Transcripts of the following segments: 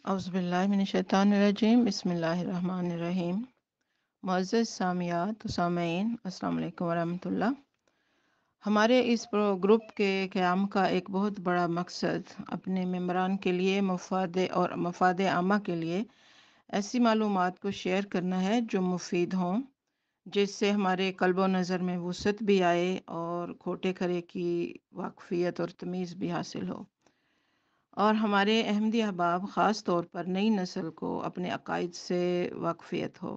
اعوذ باللہ من الشیطان الرجیم، بسم اللہ الرحمن الرحیم۔ معزز سامعات و سامعین، السلام علیکم ورحمۃ اللہ۔ ہمارے اس گروپ کے قیام کا ایک بہت بڑا مقصد اپنے ممبران کے لیے مفاد عامہ کے لیے ایسی معلومات کو شیئر کرنا ہے جو مفید ہوں، جس سے ہمارے قلب و نظر میں وسعت بھی آئے اور کھوٹے کھرے کی واقفیت اور تمیز بھی حاصل ہو، اور ہمارے احمدی احباب خاص طور پر نئی نسل کو اپنے عقائد سے واقفیت ہو۔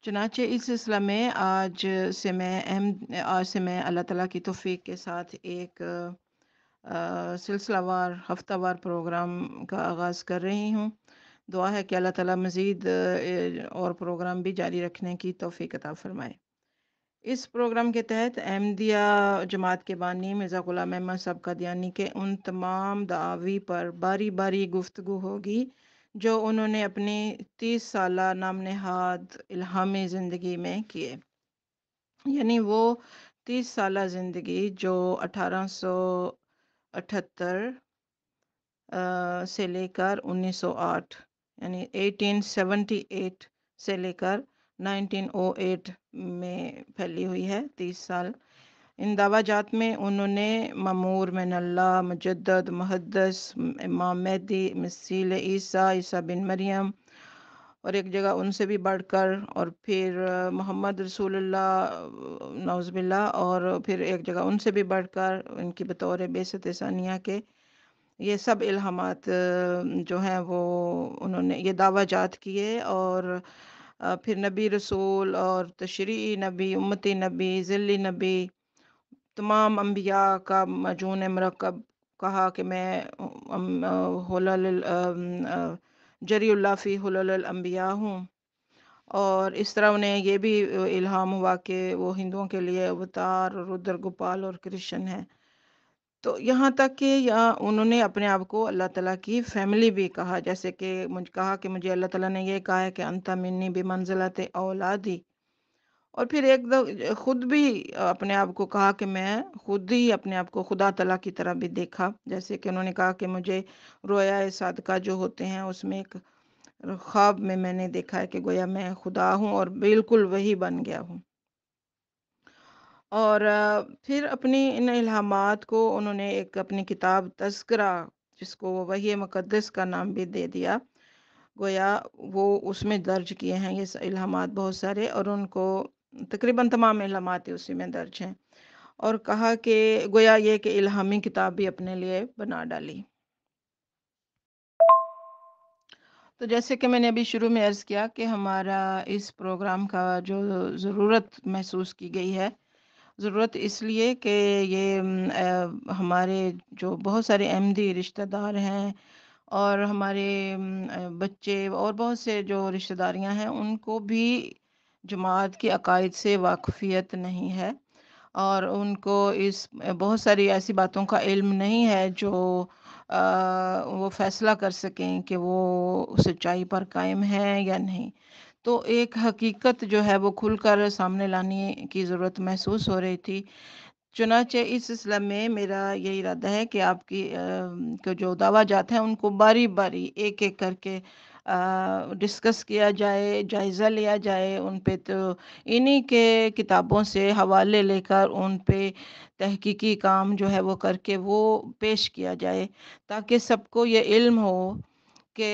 چنانچہ اس سلسلہ میں آج سے میں اللہ تعالیٰ کی توفیق کے ساتھ ایک سلسلہ وار ہفتہ وار پروگرام کا آغاز کر رہی ہوں۔ دعا ہے کہ اللہ تعالیٰ مزید اور پروگرام بھی جاری رکھنے کی توفیق عطا فرمائے۔ اس پروگرام کے تحت احمدیہ جماعت کے بانی مرزا غلام احمد صاحب قادیانی کے ان تمام دعاوی پر باری باری گفتگو ہوگی جو انہوں نے اپنی 30 سالہ نام نہاد الہامی زندگی میں کیے، یعنی وہ 30 سالہ زندگی جو 1878 سے لے کر 1908 یعنی 1878 سے لے کر 1908 میں پھیلی ہوئی ہے، 30 سال۔ ان دعویٰ جات میں انہوں نے مامور من اللہ، مجدد، محدث، امام مہدی، مسیح عیسیٰ بن مریم، اور ایک جگہ ان سے بھی بڑھ کر، اور پھر محمد رسول اللہ نعوذ باللہ، اور پھر ایک جگہ ان سے بھی بڑھ کر ان کی بطور بعثت ثانیہ کے یہ سب الہامات جو ہیں وہ انہوں نے یہ دعویٰ جات کیے، اور پھر نبی رسول اور تشریعی نبی، امتی نبی، ذلی نبی، تمام انبیاء کا مجون مرکب کہا کہ میں جری اللہ فی حلل الانبیاء ہوں، اور اس طرح انہیں یہ بھی الہام ہوا کہ وہ ہندوؤں کے لیے اوتار، رودر گوپال اور کرشن ہے۔ تو یہاں تک کہ انہوں نے اپنے آپ کو اللہ تعالیٰ کی فیملی بھی کہا، جیسے کہ کہا کہ مجھے اللہ تعالیٰ نے یہ کہا ہے کہ انت منی بمنزلت اولادی، اور پھر ایک دو خود بھی اپنے آپ کو کہا کہ میں خود ہی اپنے آپ کو خدا تعالیٰ کی طرح بھی دیکھا، جیسے کہ انہوں نے کہا کہ مجھے رویا صادقہ جو ہوتے ہیں اس میں ایک خواب میں نے دیکھا ہے کہ گویا میں خدا ہوں، اور بالکل وہی بن گیا ہوں۔ اور پھر اپنی ان الہامات کو انہوں نے ایک اپنی کتاب تذکرہ، جس کو وہ وحی مقدس کا نام بھی دے دیا، گویا وہ اس میں درج کیے ہیں یہ الہامات بہت سارے، اور ان کو تقریباً تمام الہامات اسی میں درج ہیں، اور کہا کہ گویا یہ کہ الہامی کتاب بھی اپنے لیے بنا ڈالی۔ تو جیسے کہ میں نے ابھی شروع میں عرض کیا کہ ہمارا اس پروگرام کا جو ضرورت محسوس کی گئی ہے، ضرورت اس لیے کہ یہ ہمارے جو بہت سارے احمدی رشتہ دار ہیں، اور ہمارے بچے اور بہت سے جو رشتہ داریاں ہیں، ان کو بھی جماعت کی عقائد سے واقفیت نہیں ہے، اور ان کو اس بہت ساری ایسی باتوں کا علم نہیں ہے جو وہ فیصلہ کر سکیں کہ وہ سچائی پر قائم ہے یا نہیں۔ تو ایک حقیقت جو ہے وہ کھل کر سامنے لانے کی ضرورت محسوس ہو رہی تھی۔ چنانچہ اس سلسلہ میں میرا یہ ارادہ ہے کہ آپ کی جو دعویٰ جات ہیں ان کو باری باری ایک ایک کر کے ڈسکس کیا جائے، جائزہ لیا جائے ان پہ، تو انہی کے کتابوں سے حوالے لے کر ان پہ تحقیقی کام جو ہے وہ کر کے وہ پیش کیا جائے، تاکہ سب کو یہ علم ہو کہ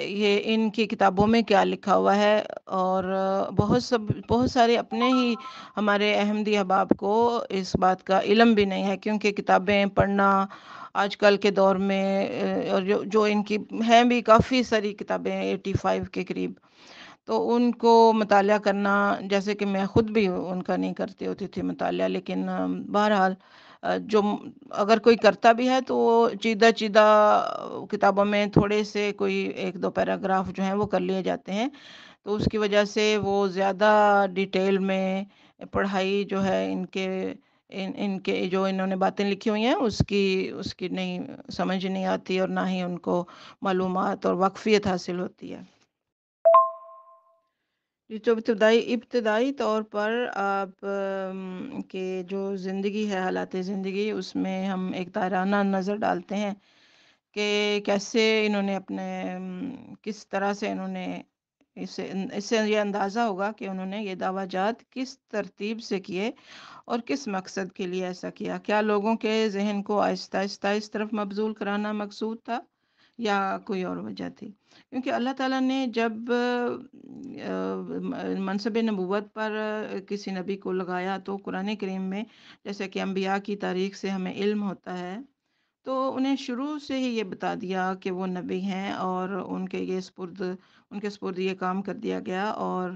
یہ ان کی کتابوں میں کیا لکھا ہوا ہے۔ اور بہت سارے اپنے ہی ہمارے احمدی احباب کو اس بات کا علم بھی نہیں ہے، کیونکہ کتابیں پڑھنا آج کل کے دور میں اور جو ان کی ہیں بھی کافی ساری کتابیں 85 کے قریب، تو ان کو مطالعہ کرنا، جیسے کہ میں خود بھی ان کا نہیں کرتی ہوتی تھی مطالعہ، لیکن بہرحال جو اگر کوئی کرتا بھی ہے تو وہ چیدہ کتابوں میں تھوڑے سے کوئی ایک دو پیراگراف جو ہیں وہ کر لیے جاتے ہیں، تو اس کی وجہ سے وہ زیادہ ڈیٹیل میں پڑھائی جو ہے ان کے جو انہوں نے باتیں لکھی ہوئی ہیں اس کی نہیں سمجھ نہیں آتی، اور نہ ہی ان کو معلومات اور واقفیت حاصل ہوتی ہے۔ تو ابتدائی طور پر آپ کے جو زندگی ہے، حالات زندگی، اس میں ہم ایک تارانہ نظر ڈالتے ہیں کہ کیسے انہوں نے اپنے کس طرح سے انہوں نے اس سے یہ اندازہ ہوگا کہ انہوں نے یہ دعویٰ جات کس ترتیب سے کیے اور کس مقصد کے لیے ایسا کیا۔ کیا لوگوں کے ذہن کو آہستہ آہستہ اس طرف مبذول کرانا مقصود تھا یا کوئی اور وجہ تھی؟ کیونکہ اللہ تعالیٰ نے جب منصب نبوت پر کسی نبی کو لگایا تو قرآن کریم میں جیسے کہ انبیاء کی تاریخ سے ہمیں علم ہوتا ہے، تو انہیں شروع سے ہی یہ بتا دیا کہ وہ نبی ہیں اور ان کے سپرد یہ کام کر دیا گیا، اور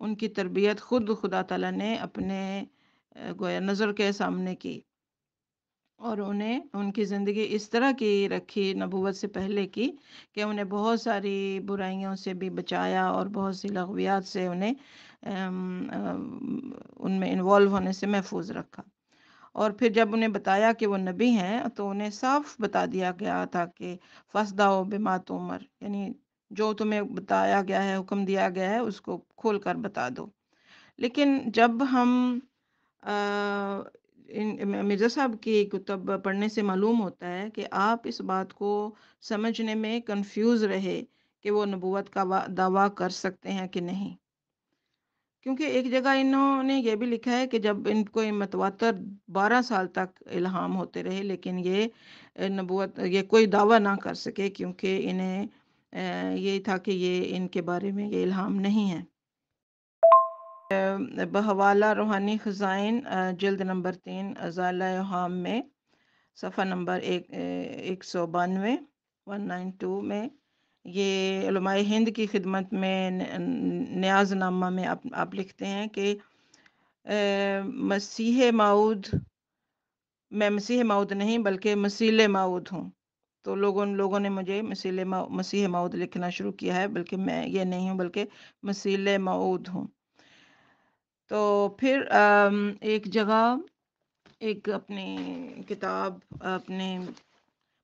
ان کی تربیت خود خدا تعالیٰ نے اپنے گویا نظر کے سامنے کی، اور انہیں ان کی زندگی اس طرح کی رکھی نبوت سے پہلے کی کہ انہیں بہت ساری برائیوں سے بھی بچایا اور بہت سی لغویات سے انہیں ان میں انوالو ہونے سے محفوظ رکھا۔ اور پھر جب انہیں بتایا کہ وہ نبی ہیں تو انہیں صاف بتا دیا گیا تھا کہ فَاصْدَعُوا بِمَا تُؤْمَرُ، یعنی جو تمہیں بتایا گیا ہے، حکم دیا گیا ہے، اس کو کھول کر بتا دو۔ لیکن جب ہم مرزا صاحب کی کتب پڑھنے سے معلوم ہوتا ہے کہ آپ اس بات کو سمجھنے میں کنفیوز رہے کہ وہ نبوت کا دعویٰ کر سکتے ہیں کہ نہیں، کیونکہ ایک جگہ انہوں نے یہ بھی لکھا ہے کہ جب ان کو متواتر 12 سال تک الہام ہوتے رہے لیکن یہ کوئی دعویٰ نہ کر سکے، کیونکہ انہیں یہ تھا کہ یہ ان کے بارے میں یہ الہام نہیں ہے۔ بحوالہ روحانی خزائن جلد نمبر 3 ازالہ اوہام میں صفحہ نمبر 192 192 میں یہ علماء ہند کی خدمت میں نیاز نامہ میں آپ لکھتے ہیں کہ میں مسیح موعود نہیں بلکہ مسیل موعود ہوں۔ تو لوگوں نے مجھے مسیح موعود لکھنا شروع کیا ہے، بلکہ میں یہ نہیں ہوں بلکہ مسیل موعود ہوں۔ تو پھر ایک جگہ ایک اپنی کتاب، اپنے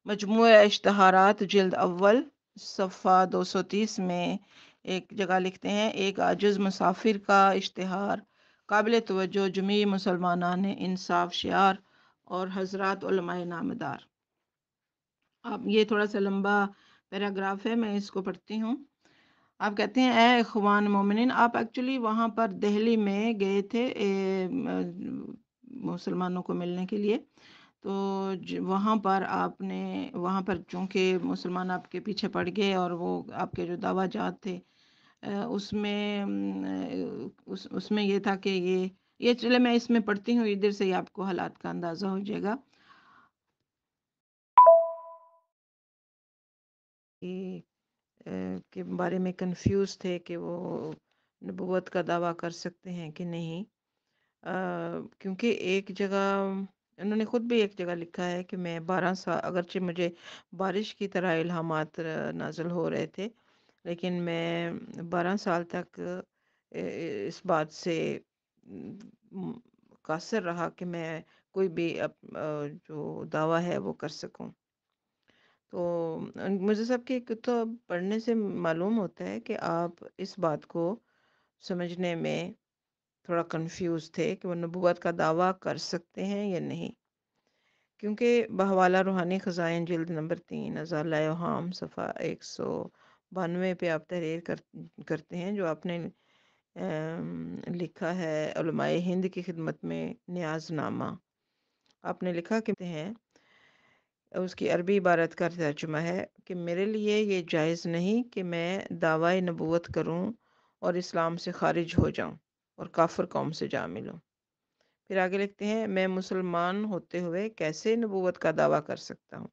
مجموعہ اشتہارات جلد اول صفحہ 230 میں ایک جگہ لکھتے ہیں، ایک عاجز مسافر کا اشتہار قابل توجہ جمیع مسلمانان انصاف شعار اور حضرات علماء نامدار۔ اب یہ تھوڑا سا لمبا پیراگراف ہے، میں اس کو پڑھتی ہوں۔ آپ کہتے ہیں اے اخوان مومنین، آپ ایکچولی وہاں پر دہلی میں گئے تھے مسلمانوں کو ملنے کے لیے، تو وہاں پر چونکہ مسلمان آپ کے پیچھے پڑ گئے اور وہ آپ کے جو دعویٰ جات تھے اس میں یہ تھا کہ یہ چلے میں اس میں پڑھتی ہوں، ادھر سے ہی آپ کو حالات کا اندازہ ہو جائے گا کے بارے میں کنفیوز تھے کہ وہ نبوت کا دعویٰ کر سکتے ہیں کہ نہیں، کیونکہ ایک جگہ انہوں نے خود بھی ایک جگہ لکھا ہے کہ میں 12 سال، اگرچہ مجھے بارش کی طرح الہامات نازل ہو رہے تھے، لیکن میں 12 سال تک اس بات سے قاصر رہا کہ میں کوئی بھی جو دعویٰ ہے وہ کر سکوں۔ تو مجھے سب کی کتب پڑھنے سے معلوم ہوتا ہے کہ آپ اس بات کو سمجھنے میں تھوڑا کنفیوز تھے کہ وہ نبوت کا دعویٰ کر سکتے ہیں یا نہیں، کیونکہ بحوالہ روحانی خزائن جلد نمبر 3 ازالہ اوہام صفحہ 192 پہ آپ تحریر کرتے ہیں، جو آپ نے لکھا ہے علماء ہند کی خدمت میں نیاز نامہ۔ آپ نے لکھا کہ ہیں، اس کی عربی عبارت کا ترجمہ ہے کہ میرے لیے یہ جائز نہیں کہ میں دعوی نبوت کروں اور اسلام سے خارج ہو جاؤں اور کافر قوم سے جا ملوں۔ پھر آگے لکھتے ہیں، میں مسلمان ہوتے ہوئے کیسے نبوت کا دعویٰ کر سکتا ہوں۔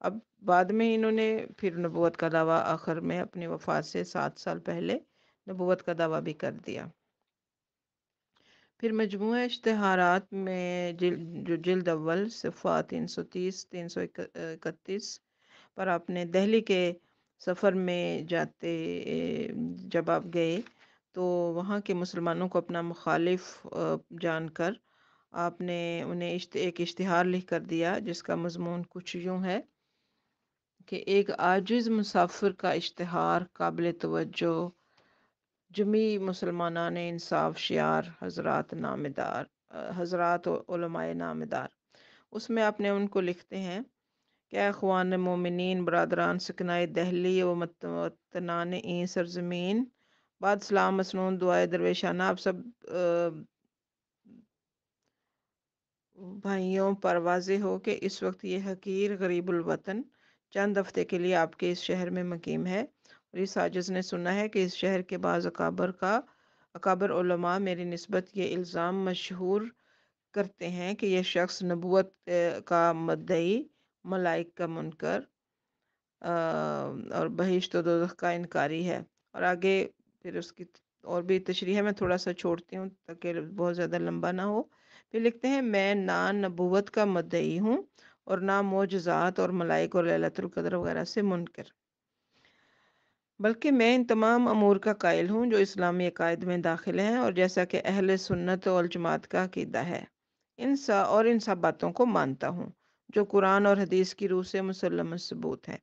اب بعد میں انہوں نے پھر نبوت کا دعویٰ آخر میں اپنی وفات سے 7 سال پہلے نبوت کا دعویٰ بھی کر دیا۔ پھر مجموعہ اشتہارات میں جو جلد اول صفحہ 330 331 پر آپ نے دہلی کے سفر میں جب آپ گئے تو وہاں کے مسلمانوں کو اپنا مخالف جان کر آپ نے انہیں ایک اشتہار لکھ کر دیا، جس کا مضمون کچھ یوں ہے کہ ایک عاجز مسافر کا اشتہار قابل توجہ جمیع مسلمانان انصاف شعار حضرات علماء نامدار۔ اس میں آپ نے ان کو لکھتے ہیں کہ اخوان مومنین برادران سکنائے دہلی و متنان این سرزمین، بعد سلام مسنون دعائے درویشانہ آپ سب بھائیوں پر واضح ہو کہ اس وقت یہ حقیر غریب الوطن چند ہفتے کے لیے آپ کے اس شہر میں مقیم ہے، اور اس عاجز نے سنا ہے کہ اس شہر کے بعض اکابر علماء میری نسبت یہ الزام مشہور کرتے ہیں کہ یہ شخص نبوت کا مدعی، ملائک کا منکر اور بہشت و دوزخ کا انکاری ہے۔ اور آگے پھر اس کی اور بھی تشریح ہے، میں تھوڑا سا چھوڑتی ہوں تاکہ بہت زیادہ لمبا نہ ہو۔ پھر لکھتے ہیں میں نہ نبوت کا مدعی ہوں اور نہ معجزات اور ملائک اور لیلۃ القدر وغیرہ سے منکر، بلکہ میں ان تمام امور کا قائل ہوں جو اسلامی عقائد میں داخل ہیں اور جیسا کہ اہل سنت والجماعت کا عقیدہ ہے، ان سب باتوں کو مانتا ہوں جو قرآن اور حدیث کی روح سے مسلم ثبوت ہے،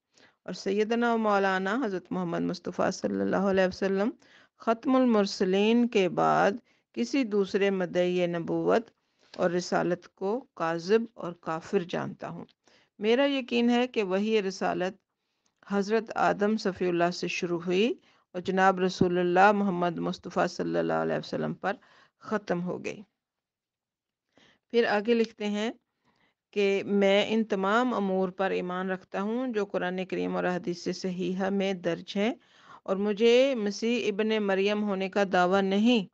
اور سیدنا و مولانا حضرت محمد مصطفیٰ صلی اللہ علیہ وسلم ختم المرسلین کے بعد کسی دوسرے مدعی نبوت اور رسالت کو کاذب اور کافر جانتا ہوں۔ میرا یقین ہے کہ وہی رسالت حضرت آدم صفی اللہ سے شروع ہوئی اور جناب رسول اللہ محمد مصطفیٰ صلی اللہ علیہ وسلم پر ختم ہو گئی۔ پھر آگے لکھتے ہیں کہ میں ان تمام امور پر ایمان رکھتا ہوں جو قرآن کریم اور حدیث صحیحہ میں درج ہیں، اور مجھے مسیح ابن مریم ہونے کا دعویٰ نہیں۔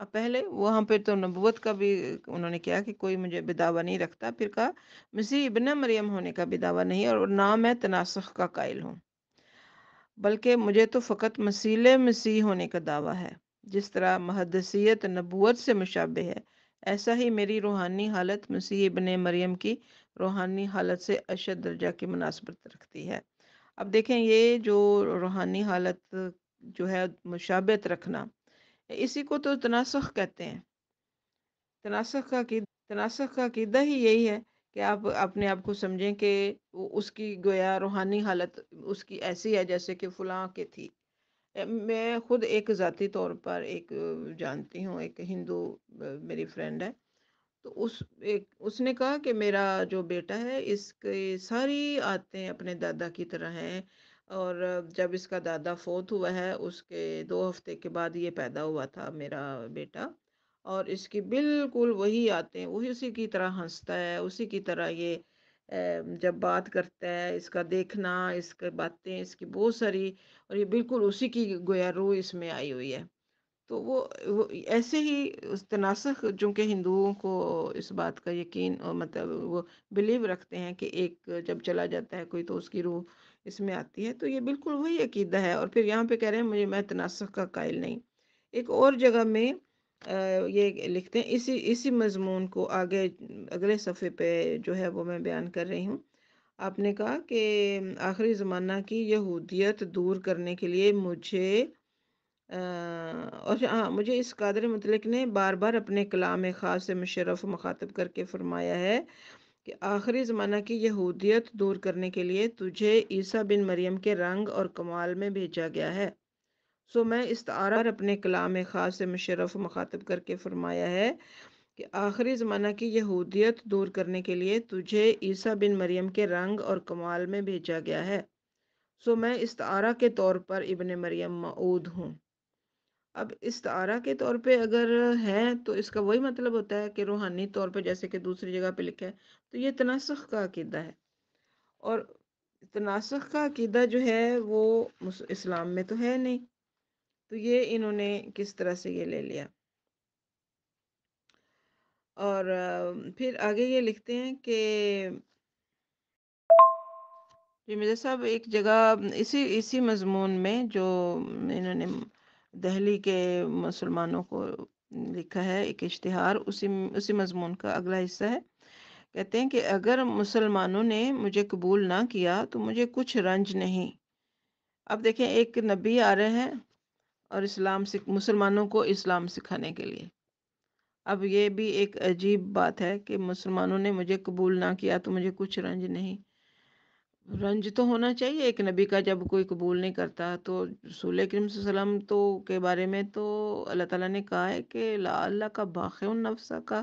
اب پہلے وہاں پہ تو نبوت کا بھی انہوں نے کیا کہ کوئی مجھے بھی دعویٰ نہیں رکھتا، پھر کہا مسیح ابن مریم ہونے کا بھی دعویٰ نہیں، اور نہ میں تناسخ کا قائل ہوں، بلکہ مجھے تو فقط مسیح ہونے کا دعویٰ ہے۔ جس طرح محدثیت نبوت سے مشابہ ہے، ایسا ہی میری روحانی حالت مسیح ابن مریم کی روحانی حالت سے اشد درجہ کی مناسبت رکھتی ہے۔ اب دیکھیں یہ جو روحانی حالت جو ہے مشابہت رکھنا، اسی کو تو تناسخ کہتے ہیں۔ تناسخ کا عقیدہ ہی یہی ہے کہ آپ اپنے آپ کو سمجھیں کہ اس کی گویا روحانی حالت اس کی ایسی ہے جیسے کہ فلاں کی تھی۔ میں خود ایک ذاتی طور پر ایک جانتی ہوں، ایک ہندو میری فرینڈ ہے، تو اس نے کہا کہ میرا جو بیٹا ہے اس کے ساری عادتیں اپنے دادا کی طرح ہیں، اور جب اس کا دادا فوت ہوا ہے اس کے 2 ہفتے کے بعد یہ پیدا ہوا تھا میرا بیٹا، اور اس کی بالکل وہی عادتیں، وہی اسی کی طرح ہنستا ہے، اسی کی طرح یہ جب بات کرتا ہے، اس کا دیکھنا، اس کی باتیں، اس کی بہت ساری، اور یہ بالکل اسی کی گویا روح اس میں آئی ہوئی ہے۔ تو وہ ایسے ہی اس تناسخ، چونکہ ہندوؤں کو اس بات کا یقین مطلب وہ بلیو رکھتے ہیں کہ ایک جب چلا جاتا ہے کوئی تو اس کی روح اس میں آتی ہے، تو یہ بالکل وہی عقیدہ ہے۔ اور پھر یہاں پہ کہہ رہے ہیں میں تناسخ کا قائل نہیں۔ ایک اور جگہ میں یہ لکھتے ہیں اسی مضمون کو آگے اگلے صفحے پہ جو ہے وہ میں بیان کر رہی ہوں۔ آپ نے کہا کہ آخری زمانہ کی یہودیت دور کرنے کے لیے مجھے اس قادر مطلق نے بار بار اپنے کلام خاص سے مشرف مخاطب کر کے فرمایا ہے کہ آخری زمانہ کی یہودیت دور کرنے کے لیے تجھے عیسیٰ بن مریم کے رنگ اور کمال میں بھیجا گیا ہے۔ سو میں استعارہ اپنے کلام خاص سے مشرف مخاطب کر کے فرمایا ہے کہ آخری زمانہ کی یہودیت دور کرنے کے لیے تجھے عیسیٰ بن مریم کے رنگ اور کمال میں بھیجا گیا ہے۔ سو میں استعارہ کے طور پر ابن مریم موعود ہوں۔ اب استعارہ کے طور پہ اگر ہے تو اس کا وہی مطلب ہوتا ہے کہ روحانی طور پہ جیسے کہ دوسری جگہ پہ لکھا ہے، تو یہ تناسخ کا عقیدہ ہے، اور تناسخ کا عقیدہ جو ہے وہ اسلام میں تو ہے نہیں، تو یہ انہوں نے کس طرح سے یہ لے لیا۔ اور پھر آگے یہ لکھتے ہیں کہ مرزا صاحب ایک جگہ اسی مضمون میں جو انہوں نے دہلی کے مسلمانوں کو لکھا ہے ایک اشتہار، اسی مضمون کا اگلا حصہ ہے۔ کہتے ہیں کہ اگر مسلمانوں نے مجھے قبول نہ کیا تو مجھے کچھ رنج نہیں۔ اب دیکھیں ایک نبی آ رہے ہیں اور مسلمانوں کو اسلام سکھانے کے لیے۔ اب یہ بھی ایک عجیب بات ہے کہ مسلمانوں نے مجھے قبول نہ کیا تو مجھے کچھ رنج نہیں۔ رنج تو ہونا چاہیے ایک نبی کا جب کوئی قبول نہیں کرتا۔ تو رسول کریم صلی اللہ علیہ وسلم کے بارے میں تو اللہ تعالیٰ نے کہا ہے کہ لا اللہ کا باخع النفس کا،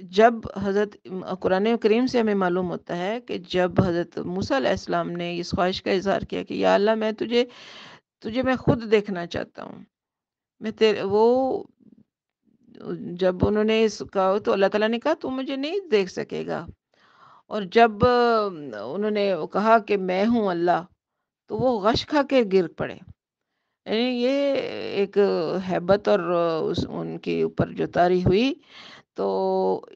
جب حضرت قرآن کریم سے ہمیں معلوم ہوتا ہے کہ جب حضرت موسیٰ علیہ السلام نے اس خواہش کا اظہار کیا کہ یا اللہ میں تجھے تجھے میں خود دیکھنا چاہتا ہوں، میں تیرے وہ جب انہوں نے اس کہا تو اللہ تعالیٰ نے کہا تو مجھے نہیں دیکھ سکے گا، اور جب انہوں نے کہا کہ میں ہوں اللہ، تو وہ غش کھا کے گر پڑے. یعنی یہ ایک ہیبت اور ان کے اوپر جو طاری ہوئی، تو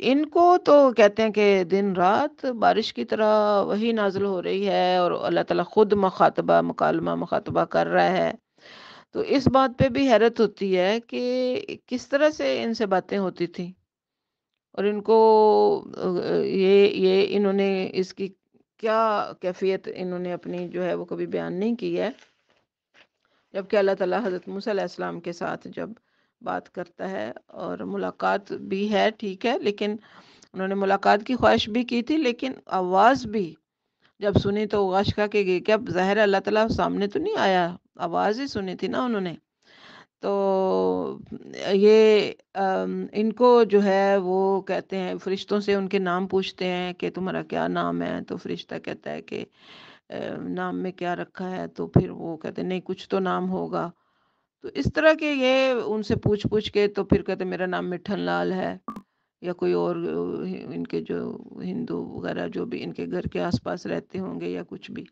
ان کو تو کہتے ہیں کہ دن رات بارش کی طرح وہی نازل ہو رہی ہے، اور اللہ تعالیٰ خود مخاطبہ کر رہا ہے. تو اس بات پہ بھی حیرت ہوتی ہے کہ کس طرح سے ان سے باتیں ہوتی تھیں، اور ان کو یہ انہوں نے اس کی کیا کیفیت انہوں نے اپنی جو ہے وہ کبھی بیان نہیں کی ہے. جبکہ اللہ تعالیٰ حضرت موسیٰ علیہ السلام کے ساتھ جب بات کرتا ہے اور ملاقات بھی ہے، ٹھیک ہے، لیکن انہوں نے ملاقات کی خواہش بھی کی تھی، لیکن آواز بھی جب سنی تو غش کا کہ کیا ظاہر ہے اللہ تعالیٰ سامنے تو نہیں آیا، آواز ہی سنی تھی نا انہوں نے. تو یہ ان کو جو ہے وہ کہتے ہیں فرشتوں سے ان کے نام پوچھتے ہیں کہ تمہارا کیا نام ہے، تو فرشتہ کہتا ہے کہ نام میں کیا رکھا ہے، تو پھر وہ کہتے ہیں نہیں کچھ تو نام ہوگا. تو اس طرح کے یہ ان سے پوچھ پوچھ کے تو پھر کہتے ہیں میرا نام مٹھن لال ہے، یا کوئی اور ان کے جو ہندو وغیرہ جو بھی ان کے گھر کے آس پاس رہتے ہوں گے یا کچھ بھی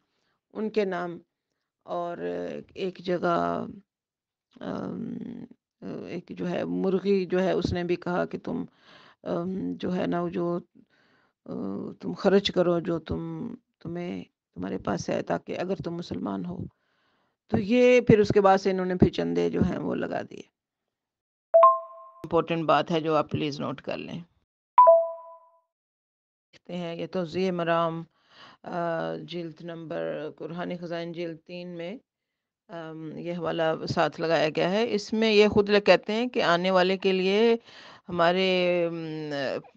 ان کے نام. اور ایک جگہ ایک جو ہے مرغی جو ہے اس نے بھی کہا کہ تم جو ہے نا جو تم خرچ کرو جو تمہیں تمہارے پاس ہے، تاکہ اگر تم مسلمان ہو. تو یہ پھر اس کے بعد سے انہوں نے پھر چندے جو ہیں وہ لگا دیے. امپورٹنٹ بات ہے جو آپ پلیز نوٹ کر لیں. دیکھتے ہیں یہ توضیح مرام جلد نمبر روحانی خزائن جلد 3 میں یہ حوالہ ساتھ لگایا گیا ہے. اس میں یہ خود کہتے ہیں کہ آنے والے کے لیے ہمارے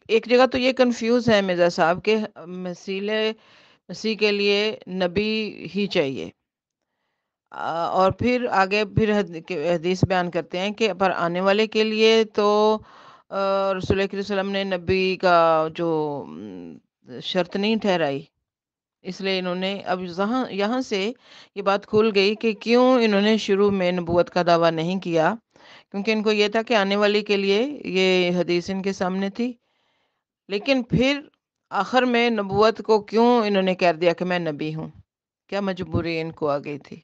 ایک جگہ تو یہ کنفیوز ہے مرزا صاحب کہ مسیح کے لیے نبی ہی چاہیے، اور پھر آگے پھر حدیث بیان کرتے ہیں کہ پر آنے والے کے لیے تو رسول اکرم صلی اللہ علیہ وسلم نے نبی کا جو شرط نہیں ٹھہرائی. اس لیے انہوں نے اب یہاں سے یہ بات کھل گئی کہ کیوں انہوں نے شروع میں نبوت کا دعویٰ نہیں کیا، کیونکہ ان کو یہ تھا کہ آنے والی کے لیے یہ حدیث ان کے سامنے تھی. لیکن پھر آخر میں نبوت کو کیوں انہوں نے کہہ دیا کہ میں نبی ہوں، کیا مجبوری ان کو آ گئی تھی.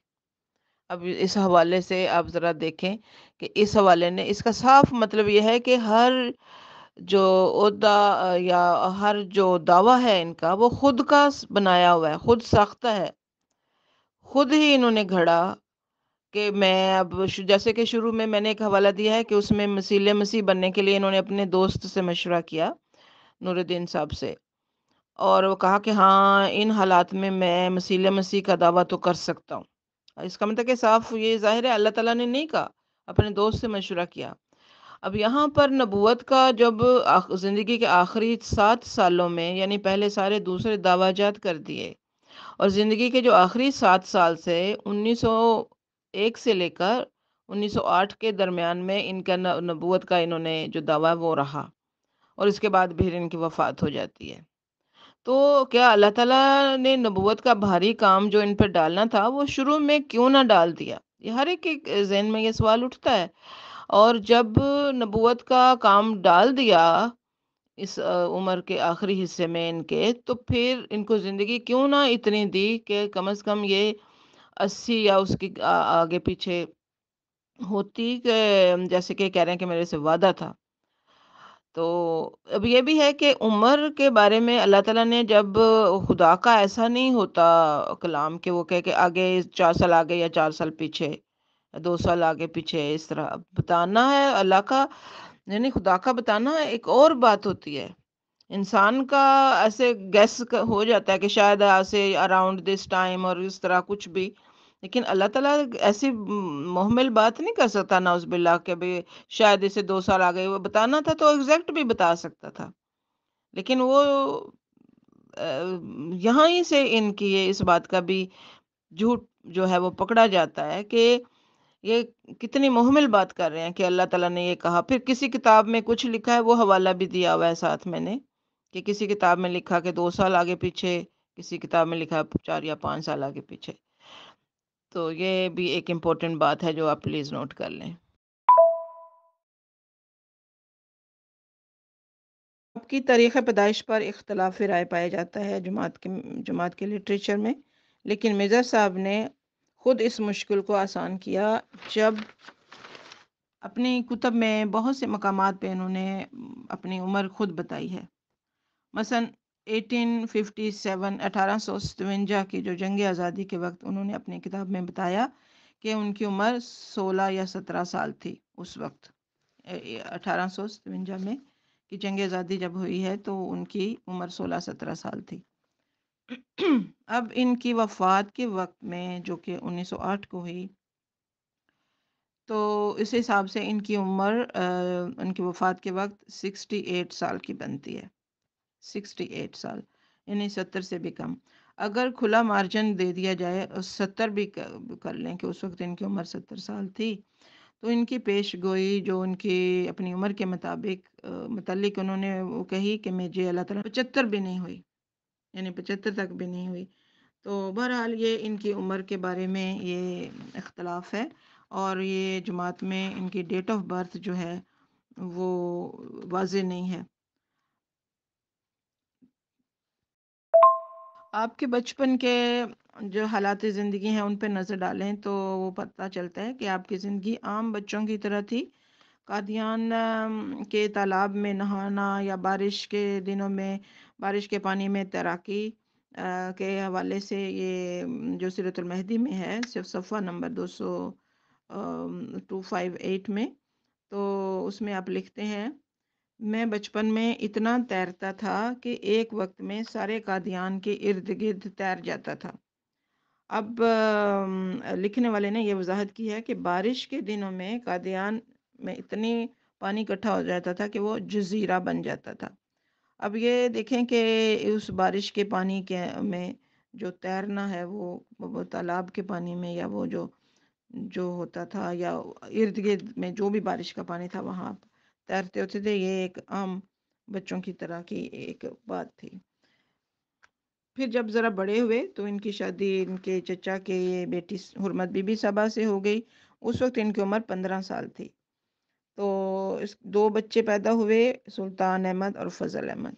اب اس حوالے سے آپ ذرا دیکھیں کہ اس حوالے نے اس کا صاف مطلب یہ ہے کہ ہر جو عہدہ یا ہر جو دعویٰ ہے ان کا وہ خود کا بنایا ہوا ہے، خود ساختہ ہے، خود ہی انہوں نے گھڑا. کہ میں اب جیسے کہ شروع میں نے ایک حوالہ دیا ہے کہ اس میں مسیح بننے کے لیے انہوں نے اپنے دوست سے مشورہ کیا، نور الدین صاحب سے، اور وہ کہا کہ ہاں ان حالات میں مسیح کا دعویٰ تو کر سکتا ہوں. اس کا مطلب کہ صاف یہ ظاہر ہے اللہ تعالیٰ نے نہیں کہا، اپنے دوست سے مشورہ کیا. اب یہاں پر نبوت کا جب زندگی کے آخری 7 سالوں میں، یعنی پہلے سارے دوسرے دعویٰ جات کر دیے، اور زندگی کے جو آخری 7 سال سے 1901 سے لے کر 1908 کے درمیان میں ان کا نبوت کا انہوں نے جو دعویٰ وہ رہا، اور اس کے بعد پھر ان کی وفات ہو جاتی ہے. تو کیا اللہ تعالیٰ نے نبوت کا بھاری کام جو ان پر ڈالنا تھا وہ شروع میں کیوں نہ ڈال دیا؟ یہ ہر ایک کے ذہن میں یہ سوال اٹھتا ہے. اور جب نبوت کا کام ڈال دیا اس عمر کے آخری حصے میں ان کے، تو پھر ان کو زندگی کیوں نہ اتنی دی کہ کم از کم یہ 80 یا اس کی آگے پیچھے ہوتی، کہ جیسے کہ کہہ رہے ہیں کہ میرے سے وعدہ تھا. تو اب یہ بھی ہے کہ عمر کے بارے میں اللہ تعالیٰ نے جب خدا کا ایسا نہیں ہوتا کلام کہ وہ کہے کہ آگے 4 سال آگے یا 4 سال پیچھے، 2 سال آگے پیچھے، اس طرح بتانا ہے اللہ کا، یعنی خدا کا بتانا ایک اور بات ہوتی ہے. انسان کا ایسے گیس ہو جاتا ہے کہ شاید ایسے اراؤنڈ دس ٹائم اور اس طرح کچھ بھی، لیکن اللہ تعالیٰ ایسی محمل بات نہیں کر سکتا نعوذ باللہ کہ بھی شاید اسے 2 سال آگے وہ بتانا تھا تو ایگزیکٹ بھی بتا سکتا تھا. لیکن وہ یہاں ہی سے ان کی اس بات کا بھی جھوٹ جو ہے وہ پکڑا جاتا ہے کہ یہ کتنی محمل بات کر رہے ہیں کہ اللہ تعالیٰ نے یہ کہا. پھر کسی کتاب میں کچھ لکھا ہے، وہ حوالہ بھی دیا ہوا ہے ساتھ میں نے، کہ کسی کتاب میں لکھا کہ 2 سال آگے پیچھے، کسی کتاب میں لکھا 4 یا 5 سال آگے پیچھے. تو یہ بھی ایک امپورٹنٹ بات ہے جو آپ پلیز نوٹ کر لیں. آپ کی تاریخ پیدائش پر اختلاف رائے پایا جاتا ہے جماعت کے لٹریچر میں، لیکن مرزا صاحب نے خود اس مشکل کو آسان کیا جب اپنی کتب میں بہت سے مقامات پہ انہوں نے اپنی عمر خود بتائی ہے. مثلا 1857 کی جو جنگ آزادی کے وقت انہوں نے اپنی کتاب میں بتایا کہ ان کی عمر 16 یا 17 سال تھی اس وقت. 1857 میں کہ جنگ آزادی جب ہوئی ہے تو ان کی عمر 16-17 سال تھی. اب ان کی وفات کے وقت میں جو کہ 1908 کو ہوئی، تو اس حساب سے ان کی عمر ان کی وفات کے وقت 68 سال کی بنتی ہے. 68 سال یعنی 70 سے بھی کم. اگر کھلا مارجن دے دیا جائے اور 70 بھی کر لیں کہ اس وقت ان کی عمر 70 سال تھی، تو ان کی پیش گوئی جو ان کی اپنی عمر کے متعلق انہوں نے وہ کہی کہ مجھے اللہ تعالیٰ 75 بھی نہیں ہوئی، یعنی 75 تک بھی نہیں ہوئی. تو بہرحال یہ ان کی عمر کے بارے میں یہ اختلاف ہے، اور یہ جماعت میں ان کی ڈیٹ آف برتھ جو ہے وہ واضح نہیں ہے. آپ کے بچپن کے جو حالات زندگی ہیں ان پہ نظر ڈالیں تو وہ پتہ چلتا ہے کہ آپ کی زندگی عام بچوں کی طرح تھی. قادیان کے تالاب میں نہانا یا بارش کے دنوں میں بارش کے پانی میں تیراکی کے حوالے سے یہ جو سیرۃ المہدی میں ہے، صرف صفحہ نمبر 258 میں، تو اس میں آپ لکھتے ہیں: میں بچپن میں اتنا تیرتا تھا کہ ایک وقت میں سارے قادیان کے ارد گرد تیر جاتا تھا. اب لکھنے والے نے یہ وضاحت کی ہے کہ بارش کے دنوں میں قادیان میں اتنی پانی اکٹھا ہو جاتا تھا کہ وہ جزیرہ بن جاتا تھا. اب یہ دیکھیں کہ اس بارش کے پانی کے میں جو تیرنا ہے وہ تالاب کے پانی میں، یا وہ جو ہوتا تھا، یا ارد گرد میں جو بھی بارش کا پانی تھا وہاں آپ تیرتے ہوتے تھے، یہ ایک عام بچوں کی طرح کی ایک بات تھی. پھر جب ذرا بڑے ہوئے تو ان کی شادی ان کے چچا کے بیٹی حرمت بی بی صاحبہ سے ہو گئی. اس وقت ان کی عمر 15 سال تھی. تو 2 بچے پیدا ہوئے، سلطان احمد اور فضل احمد.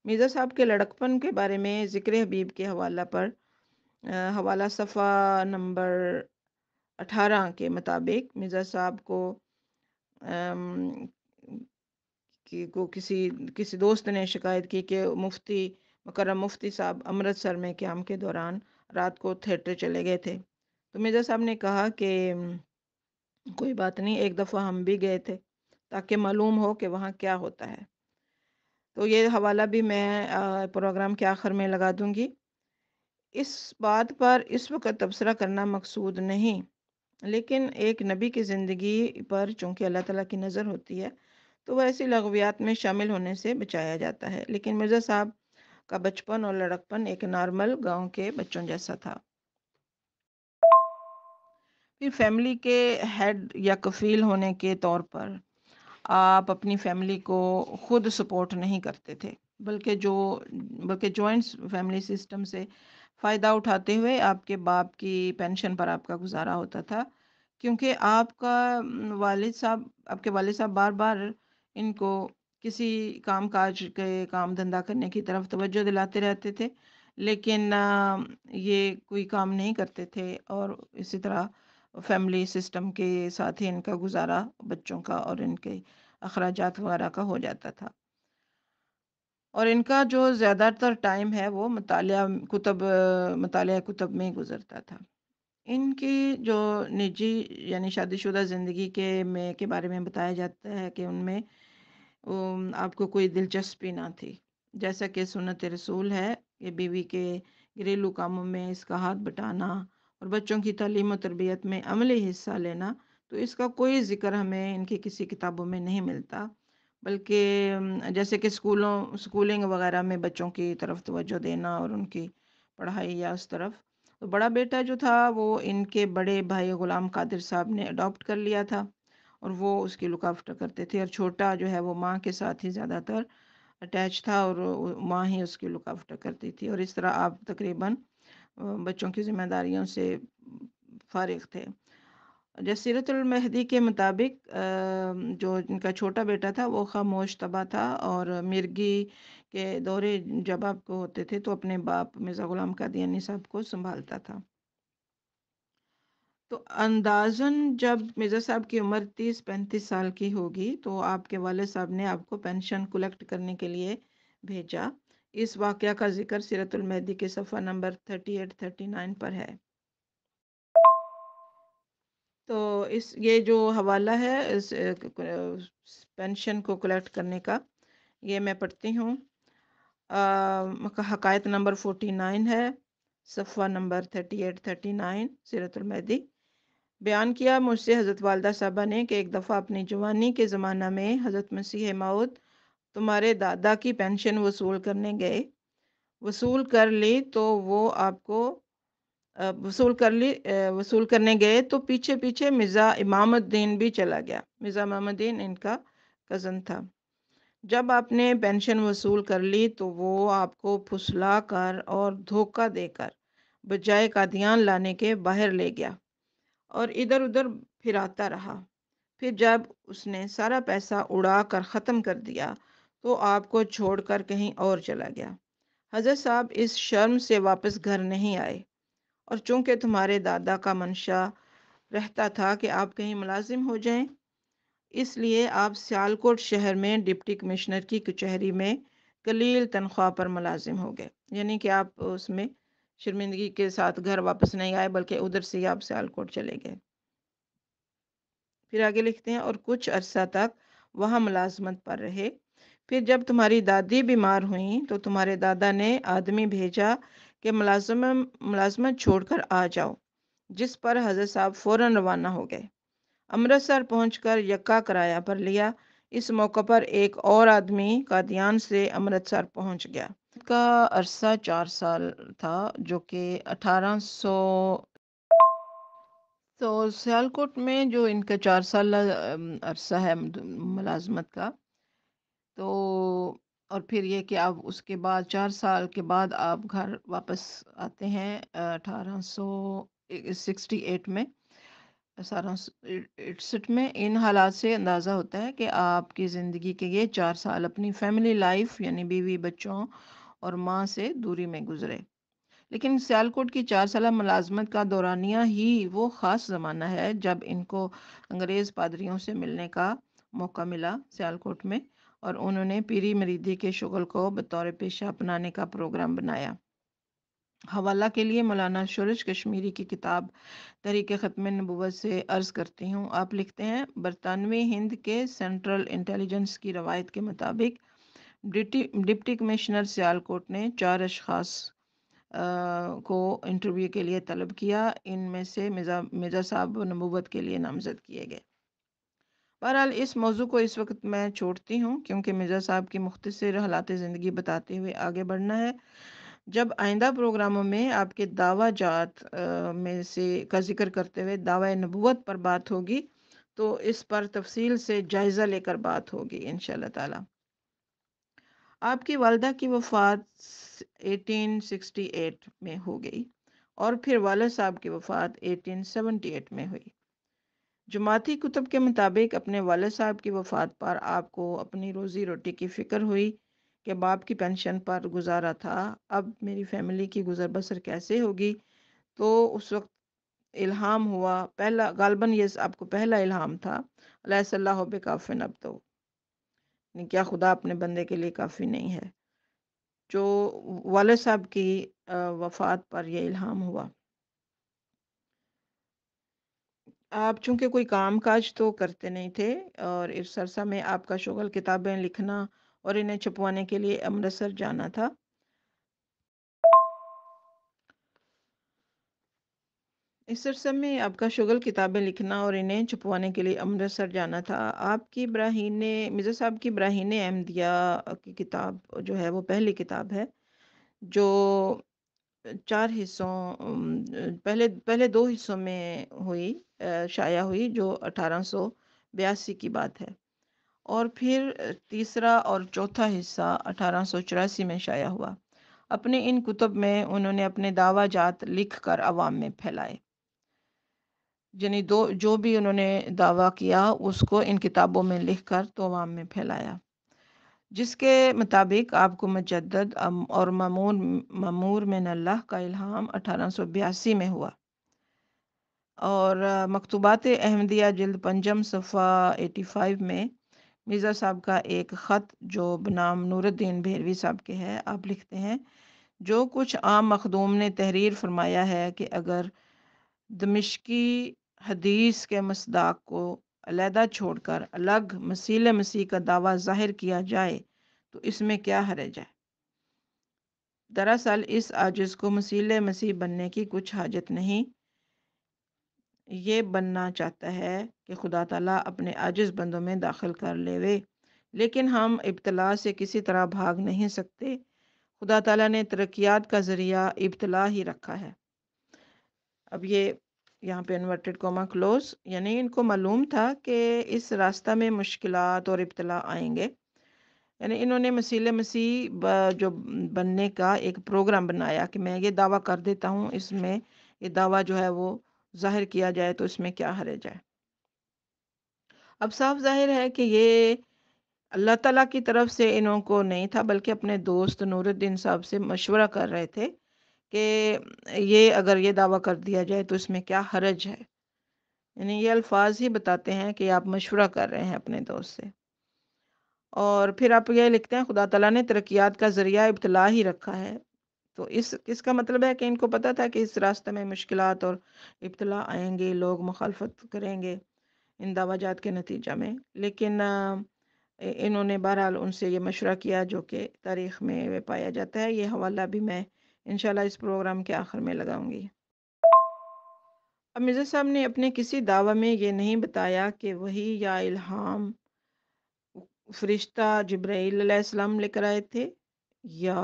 مرزا صاحب کے لڑکپن کے بارے میں ذکر حبیب کے حوالہ پر حوالہ صفحہ نمبر 18 کے مطابق مرزا صاحب کو کسی دوست نے شکایت کی کہ مکرم مفتی صاحب امرتسر میں قیام کے دوران رات کو تھیٹر چلے گئے تھے. تو مرزا صاحب نے کہا کہ کوئی بات نہیں، ایک دفعہ ہم بھی گئے تھے تاکہ معلوم ہو کہ وہاں کیا ہوتا ہے. تو یہ حوالہ بھی میں پروگرام کے آخر میں لگا دوں گی. اس بات پر اس وقت تبصرہ کرنا مقصود نہیں، لیکن ایک نبی کی زندگی پر چونکہ اللہ تعالیٰ کی نظر ہوتی ہے تو وہ ایسی لغویات میں شامل ہونے سے بچایا جاتا ہے. لیکن مرزا صاحب کا بچپن اور لڑکپن ایک نارمل گاؤں کے بچوں جیسا تھا. پھر فیملی کے ہیڈ یا کفیل ہونے کے طور پر آپ اپنی فیملی کو خود سپورٹ نہیں کرتے تھے، بلکہ جوائنٹ فیملی سسٹم سے فائدہ اٹھاتے ہوئے آپ کے باپ کی پینشن پر آپ کا گزارا ہوتا تھا، کیونکہ آپ کے والد صاحب بار بار ان کو کسی کام کاج کے کام دھندا کرنے کی طرف توجہ دلاتے رہتے تھے، لیکن یہ کوئی کام نہیں کرتے تھے، اور اسی طرح فیملی سسٹم کے ساتھ ہی ان کا گزارا بچوں کا اور ان کے اخراجات وغیرہ کا ہو جاتا تھا. اور ان کا جو زیادہ تر ٹائم ہے وہ مطالعہ کتب میں گزرتا تھا. ان کی جو نجی یعنی شادی شدہ زندگی کے بارے میں بتایا جاتا ہے کہ ان میں آپ کو کوئی دلچسپی نہ تھی. جیسا کہ سنت رسول ہے کہ بیوی کے گھریلو کاموں میں اس کا ہاتھ بٹانا اور بچوں کی تعلیم و تربیت میں عملی حصہ لینا، تو اس کا کوئی ذکر ہمیں ان کی کسی کتابوں میں نہیں ملتا، بلکہ جیسے کہ سکولنگ وغیرہ میں بچوں کی طرف توجہ دینا اور ان کی پڑھائی یا اس طرف، تو بڑا بیٹا جو تھا وہ ان کے بڑے بھائی غلام قادر صاحب نے اڈاپٹ کر لیا تھا، اور وہ اس کی لک آفٹر کرتے تھے، اور چھوٹا جو ہے وہ ماں کے ساتھ ہی زیادہ تر اٹیچ تھا، اور ماں ہی اس کی لک آفٹر کرتی تھی، اور اس طرح آپ تقریباً بچوں کی ذمہ داریوں سے فارغ تھے۔ جیسے سیرت المہدی کے مطابق جو ان کا چھوٹا بیٹا تھا وہ خاموش طبع تھا، اور مرگی کے دورے جب آپ کو ہوتے تھے تو اپنے باپ مرزا غلام قادیانی صاحب کو سنبھالتا تھا۔ تو اندازاً جب مرزا صاحب کی عمر 30-35 سال کی ہوگی تو آپ کے والد صاحب نے آپ کو پینشن کلیکٹ کرنے کے لیے بھیجا۔ اس واقعہ کا ذکر سیرت المہدی کے صفحہ نمبر 38-39 پر ہے۔ تو یہ جو حوالہ ہے اس پینشن کو کلیکٹ کرنے کا، یہ میں پڑھتی ہوں۔ حقائق نمبر 49 ہے، صفحہ نمبر 38-39 سیرت المہدی۔ بیان کیا مجھ سے حضرت والدہ صاحبہ نے کہ ایک دفعہ اپنی جوانی کے زمانہ میں حضرت مسیح موعود تمہارے دادا کی پینشن وصول کرنے گئے، وصول کر لی تو وہ آپ کو وصول کرنے گئے تو پیچھے پیچھے مرزا امام الدین بھی چلا گیا۔ مرزا امام الدین ان کا کزن تھا۔ جب آپ نے پینشن وصول کر لی تو وہ آپ کو پھسلا کر اور دھوکہ دے کر بجائے قادیان لانے کے باہر لے گیا اور ادھر ادھر پھراتا رہا۔ پھر جب اس نے سارا پیسہ اڑا کر ختم کر دیا تو آپ کو چھوڑ کر کہیں اور چلا گیا۔ حضرت صاحب اس شرم سے واپس گھر نہیں آئے، اور چونکہ تمہارے دادا کا منشا رہتا تھا کہ آپ کہیں ملازم ہو جائیں، اس لیے آپ سیالکوٹ شہر میں ڈپٹی کمشنر کی کچہری میں قلیل تنخواہ پر ملازم ہو گئے، یعنی کہ آپ اس میں شرمندگی کے ساتھ گھر واپس نہیں آئے بلکہ ادھر سے ہی آپ سیالکوٹ چلے گئے۔ پھر آگے لکھتے ہیں، اور کچھ عرصہ تک وہاں ملازمت پر رہے۔ پھر جب تمہاری دادی بیمار ہوئیں تو تمہارے دادا نے آدمی بھیجا کہ ملازمت چھوڑ کر آ جاؤ، جس پر حضرت صاحب فوراً روانہ ہو گئے۔ امرتسر پہنچ کر یکا کرایہ پر لیا۔ اس موقع پر ایک اور آدمی قادیان سے امرتسر پہنچ گیا۔ کا عرصہ 4 سال تھا، جو کہ 1800 تو سیالکوٹ میں جو ان کا 4 سال عرصہ ہے ملازمت کا، تو اور پھر یہ کہ آپ اس کے بعد 4 سال کے بعد آپ گھر واپس آتے ہیں 1868 میں 1868 میں۔ ان حالات سے اندازہ ہوتا ہے کہ آپ کی زندگی کے یہ 4 سال اپنی فیملی لائف یعنی بیوی بچوں اور ماں سے دوری میں گزرے۔ لیکن سیالکوٹ کی 4 سالہ ملازمت کا دورانیہ ہی وہ خاص زمانہ ہے جب ان کو انگریز پادریوں سے ملنے کا موقع ملا سیالکوٹ میں، اور انہوں نے پیری مریدی کے شغل کو بطور پیشہ اپنانے کا پروگرام بنایا۔ حوالہ کے لیے مولانا شورش کشمیری کی کتاب تحریک ختم نبوت سے عرض کرتی ہوں۔ آپ لکھتے ہیں، برطانوی ہند کے سینٹرل انٹیلیجنس کی روایت کے مطابق ڈپٹی کمشنر سیالکوٹ نے 4 اشخاص کو انٹرویو کے لیے طلب کیا۔ ان میں سے مرزا صاحب نبوت کے لیے نامزد کیے گئے۔ بہرحال اس موضوع کو اس وقت میں چھوڑتی ہوں کیونکہ مرزا صاحب کی مختصر حالات زندگی بتاتے ہوئے آگے بڑھنا ہے۔ جب آئندہ پروگراموں میں آپ کے دعویٰ جات میں سے کا ذکر کرتے ہوئے دعوی نبوت پر بات ہوگی تو اس پر تفصیل سے جائزہ لے کر بات ہوگی انشاءاللہ تعالی۔ آپ کی والدہ کی وفات 1868 میں ہو گئی، اور پھر والد صاحب کی وفات 1878 میں ہوئی۔ جماعتی کتب کے مطابق اپنے والد صاحب کی وفات پر آپ کو اپنی روزی روٹی کی فکر ہوئی کہ باپ کی پینشن پر گزارا تھا، اب میری فیملی کی گزر بسر کیسے ہوگی؟ تو اس وقت الہام ہوا، پہلا غالباً یہ آپ کو پہلا الہام تھا، علیہ اللہ بکافٍ اب تو، کیا خدا اپنے بندے کے لیے کافی نہیں ہے؟ جو والد صاحب کی وفات پر یہ الہام ہوا۔ آپ چونکہ کوئی کام کاج تو کرتے نہیں تھے، اور اس عرصہ میں آپ کا شغل کتابیں لکھنا اور انہیں چھپوانے کے لیے امرتسر جانا تھا۔ اس عرصے میں آپ کا شغل کتابیں لکھنا اور انہیں چھپوانے کے لیے امرتسر جانا تھا۔ آپ کی براہین مرزا صاحب کی براہین احمدیہ کی کتاب جو ہے وہ پہلی کتاب ہے جو 4 حصوں پہلے 2 حصوں میں ہوئی، شائع ہوئی، جو 1882 کی بات ہے، اور پھر تیسرا اور چوتھا حصہ 1884 میں شائع ہوا۔ اپنے ان کتب میں انہوں نے اپنے دعویٰ جات لکھ کر عوام میں پھیلائے، یعنی جو بھی انہوں نے دعویٰ کیا اس کو ان کتابوں میں لکھ کر تو عوام میں پھیلایا، جس کے مطابق آپ کو مجدد اور مامور من اللہ کا الہام 1882 میں ہوا، اور مکتوبات احمدیہ جلد پنجم صفحہ 85 میں مرزا صاحب کا ایک خط جو بنام نور الدین بھیروی صاحب کے ہے، آپ لکھتے ہیں: جو کچھ عام مخدوم نے تحریر فرمایا ہے کہ اگر دمشقی حدیث کے مصداق کو علیحدہ چھوڑ کر الگ مسیح کا دعویٰ ظاہر کیا جائے تو اس میں کیا حرج ہے؟ دراصل اس عاجز کو مسیح بننے کی کچھ حاجت نہیں، یہ بننا چاہتا ہے کہ خدا تعالیٰ اپنے عاجز بندوں میں داخل کر لے، لیکن ہم ابتلا سے کسی طرح بھاگ نہیں سکتے۔ خدا تعالیٰ نے ترقیات کا ذریعہ ابتلا ہی رکھا ہے۔ اب یہ یہاں پہ انورٹڈ کوما کلوز، یعنی ان کو معلوم تھا کہ اس راستہ میں مشکلات اور ابتلا آئیں گے، یعنی انہوں نے مسیح جو بننے کا ایک پروگرام بنایا کہ میں یہ دعویٰ کر دیتا ہوں، اس میں یہ دعویٰ جو ہے وہ ظاہر کیا جائے تو اس میں کیا حرج ہے۔ اب صاف ظاہر ہے کہ یہ اللہ تعالیٰ کی طرف سے انہوں کو نہیں تھا، بلکہ اپنے دوست نور الدین صاحب سے مشورہ کر رہے تھے کہ یہ اگر یہ دعویٰ کر دیا جائے تو اس میں کیا حرج ہے، یعنی یہ الفاظ ہی بتاتے ہیں کہ آپ مشورہ کر رہے ہیں اپنے دوست سے۔ اور پھر آپ یہ لکھتے ہیں: خدا تعالیٰ نے ترقیات کا ذریعہ ابتلا ہی رکھا ہے۔ تو اس کا مطلب ہے کہ ان کو پتہ تھا کہ اس راستے میں مشکلات اور ابتلا آئیں گے، لوگ مخالفت کریں گے ان دعویٰ جات کے نتیجہ میں، لیکن انہوں نے بہرحال ان سے یہ مشورہ کیا، جو کہ تاریخ میں پایا جاتا ہے۔ یہ حوالہ بھی میں انشاءاللہ اس پروگرام کے آخر میں لگاؤں گی۔ اب مرزا صاحب نے اپنے کسی دعویٰ میں یہ نہیں بتایا کہ وحی یا الہام فرشتہ جبرائیل علیہ السلام لے کر آئے تھے، یا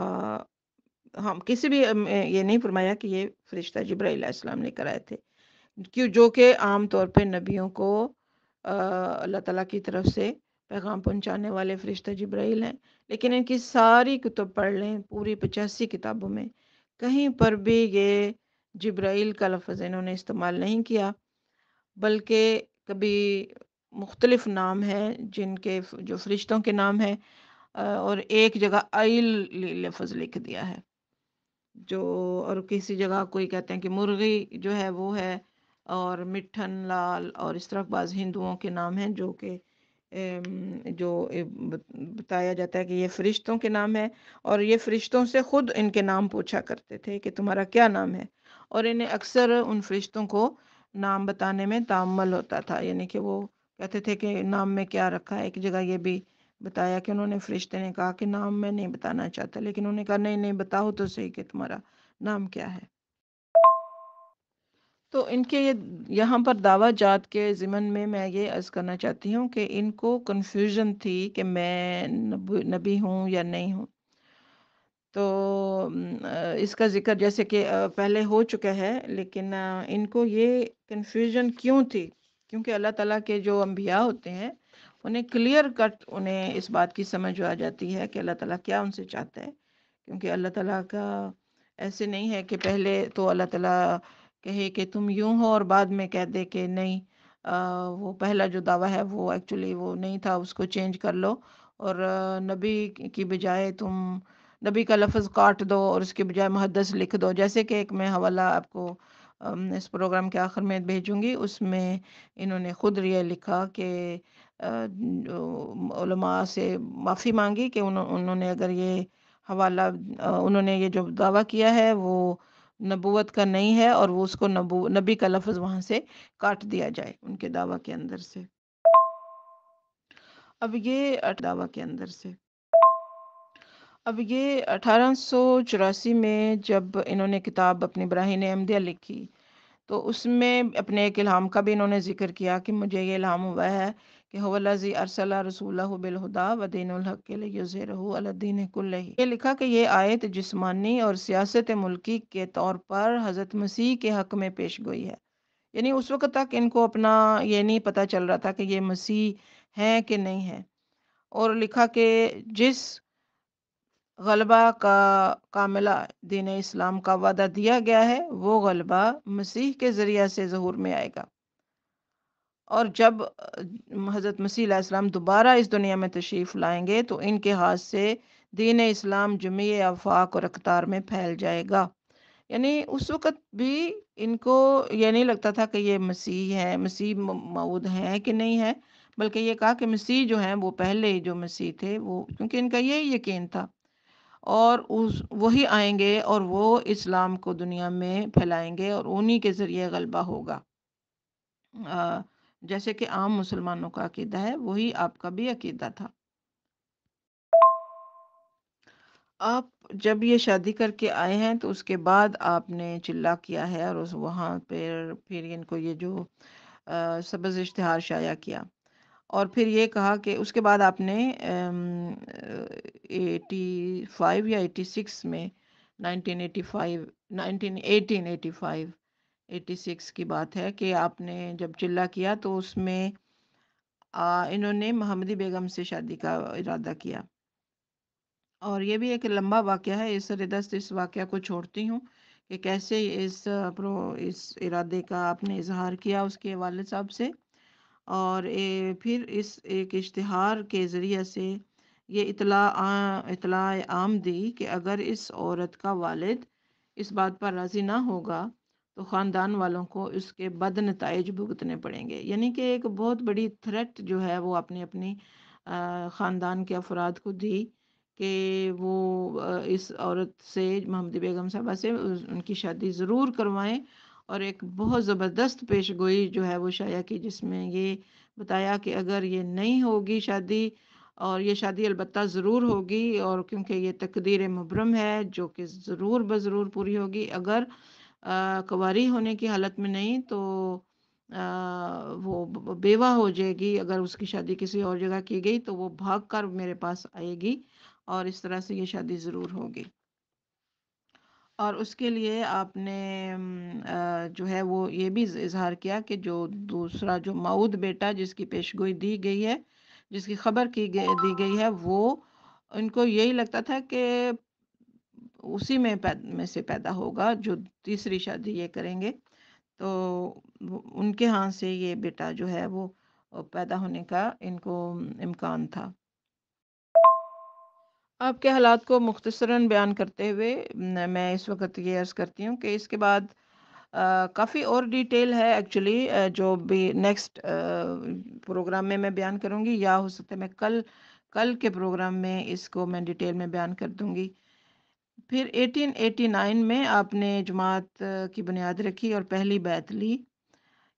ہم کسی بھی یہ نہیں فرمایا کہ یہ فرشتہ جبرائیل علیہ السلام لے کر آئے تھے، جو کہ عام طور پہ نبیوں کو اللہ تعالیٰ کی طرف سے پیغام پہنچانے والے فرشتہ جبرائیل ہیں۔ لیکن ان کی ساری کتب پڑھ لیں، پوری 85 کتابوں میں کہیں پر بھی یہ جبرائیل کا لفظ انہوں نے استعمال نہیں کیا، بلکہ کبھی مختلف نام ہیں جن کے جو فرشتوں کے نام ہیں، اور ایک جگہ آئل لفظ لکھ دیا ہے، اور کسی جگہ کوئی کہتے ہیں کہ مرغی جو ہے وہ ہے، اور مٹھن لال، اور اس طرح بعض ہندوؤں کے نام ہیں جو کہ جو بتایا جاتا ہے کہ یہ فرشتوں کے نام ہے، اور یہ فرشتوں سے خود ان کے نام پوچھا کرتے تھے کہ تمہارا کیا نام ہے، اور انہیں اکثر ان فرشتوں کو نام بتانے میں تعمل ہوتا تھا، یعنی کہ وہ کہتے تھے کہ نام میں کیا رکھا ہے۔ ایک جگہ یہ بھی بتایا کہ انہوں نے فرشتے نے کہا کہ نام میں نہیں بتانا چاہتا، لیکن انہوں نے کہا نہیں بتاؤ تو صحیح کہ تمہارا نام کیا ہے۔ تو ان کے یہاں پر دعویٰ جات کے ضمن میں یہ عرض کرنا چاہتی ہوں کہ ان کو کنفیوژن تھی کہ میں نبی ہوں یا نہیں ہوں۔ تو اس کا ذکر جیسے کہ پہلے ہو چکا ہے، لیکن ان کو یہ کنفیوژن کیوں تھی؟ کیونکہ اللہ تعالیٰ کے جو انبیاء ہوتے ہیں انہیں کلیئر کٹ انہیں اس بات کی سمجھ آ جاتی ہے کہ اللہ تعالیٰ کیا ان سے چاہتا ہے، کیونکہ اللہ تعالیٰ کا ایسے نہیں ہے کہ پہلے تو اللہ تعالیٰ کہے کہ تم یوں ہو اور بعد میں کہہ دے کہ نہیں، وہ پہلا جو دعویٰ ہے وہ ایکچولی وہ نہیں تھا، اس کو چینج کر لو، اور نبی کی بجائے تم نبی کا لفظ کاٹ دو اور اس کے بجائے محدث لکھ دو۔ جیسے کہ ایک میں حوالہ آپ کو اس پروگرام کے آخر میں بھیجوں گی، اس میں انہوں نے خود یہ لکھا کہ علماء سے معافی مانگی کہ انہوں نے اگر یہ حوالہ انہوں نے یہ جو دعویٰ کیا ہے وہ نبوت کا نہیں ہے، اور وہ اس کو نبی کا لفظ وہاں سے کاٹ دیا جائے ان کے دعویٰ کے اندر سے۔ اب یہ دعویٰ کے اندر سے اب یہ 1884 میں جب انہوں نے کتاب اپنی براہین احمدیہ لکھی، تو اس میں اپنے ایک الہام کا بھی انہوں نے ذکر کیا کہ مجھے یہ الہام ہوا ہے کہ هو الذی ارسل رسولہ بالہدی ودین الحق لیظہرہ علی الدین کلہ۔ یہ لکھا کہ یہ آیت جسمانی اور سیاست ملکی کے طور پر حضرت مسیح کے حق میں پیش گوئی ہے۔ یعنی اس وقت تک ان کو اپنا یہ نہیں پتہ چل رہا تھا کہ یہ مسیح ہیں کہ نہیں ہے، اور لکھا کہ جس غلبہ کا کاملہ دین اسلام کا وعدہ دیا گیا ہے وہ غلبہ مسیح کے ذریعہ سے ظہور میں آئے گا، اور جب حضرت مسیح علیہ السلام دوبارہ اس دنیا میں تشریف لائیں گے تو ان کے ہاتھ سے دین اسلام جمیع آفاق اور اقطار میں پھیل جائے گا۔ یعنی اس وقت بھی ان کو یہ نہیں لگتا تھا کہ یہ مسیح ہے، مسیح موعود ہے کہ نہیں ہے، بلکہ یہ کہا کہ مسیح جو ہیں وہ پہلے جو مسیح تھے وہ، کیونکہ ان کا یہی یقین تھا، اور وہی آئیں گے اور وہ اسلام کو دنیا میں پھیلائیں گے اور انہی کے ذریعے غلبہ ہوگا۔ جیسے کہ عام مسلمانوں کا عقیدہ ہے وہی آپ کا بھی عقیدہ تھا۔ آپ جب یہ شادی کر کے آئے ہیں تو اس کے بعد آپ نے چلا کیا ہے اور وہاں پھر ان کو یہ جو سبز اشتہار شائع کیا، اور پھر یہ کہا کہ اس کے بعد آپ نے 85 یا 86 میں 1985 1885 86 کی بات ہے کہ آپ نے جب چلا کیا تو اس میں انہوں نے محمدی بیگم سے شادی کا ارادہ کیا، اور یہ بھی ایک لمبا واقعہ ہے۔ اس سردست اس واقعہ کو چھوڑتی ہوں کہ کیسے اس ارادے کا آپ نے اظہار کیا اس کے والد صاحب سے، اور پھر اس ایک اشتہار کے ذریعے سے یہ اطلاع عام دی کہ اگر اس عورت کا والد اس بات پر راضی نہ ہوگا تو خاندان والوں کو اس کے بد نتائج بھگتنے پڑیں گے۔ یعنی کہ ایک بہت بڑی تھریٹ جو ہے وہ اپنی خاندان کے افراد کو دی کہ وہ اس عورت سے، محمدی بیگم صاحبہ سے، ان کی شادی ضرور کروائیں، اور ایک بہت زبردست پیش گوئی جو ہے وہ شائع کی جس میں یہ بتایا کہ اگر یہ نہیں ہوگی شادی، اور یہ شادی البتہ ضرور ہوگی، اور کیونکہ یہ تقدیر مبرم ہے جو کہ ضرور بضرور پوری ہوگی، اگر کنواری ہونے کی حالت میں نہیں تو وہ بیوہ ہو جائے گی، اگر اس کی شادی کسی اور جگہ کی گئی تو وہ بھاگ کر میرے پاس آئے گی، اور اس طرح سے یہ شادی ضرور ہوگی۔ اور اس کے لیے آپ نے جو ہے وہ یہ بھی اظہار کیا کہ جو دوسرا جو موعود بیٹا جس کی پیشگوئی دی گئی ہے، جس کی خبر دی گئی ہے، وہ ان کو یہی لگتا تھا کہ اسی میں سے پیدا ہوگا جو تیسری شادی یہ کریں گے، تو ان کے ہاں سے یہ بیٹا جو ہے وہ پیدا ہونے کا ان کو امکان تھا۔ آپ کے حالات کو مختصراً بیان کرتے ہوئے میں اس وقت یہ عرض کرتی ہوں کہ اس کے بعد کافی اور ڈیٹیل ہے ایکچولی جو بھی نیکسٹ پروگرام میں بیان کروں گی، یا ہو سکتا ہے میں کل کے پروگرام میں اس کو میں ڈیٹیل میں بیان کر دوں گی۔ پھر 1889 میں آپ نے جماعت کی بنیاد رکھی اور پہلی بیعت لی۔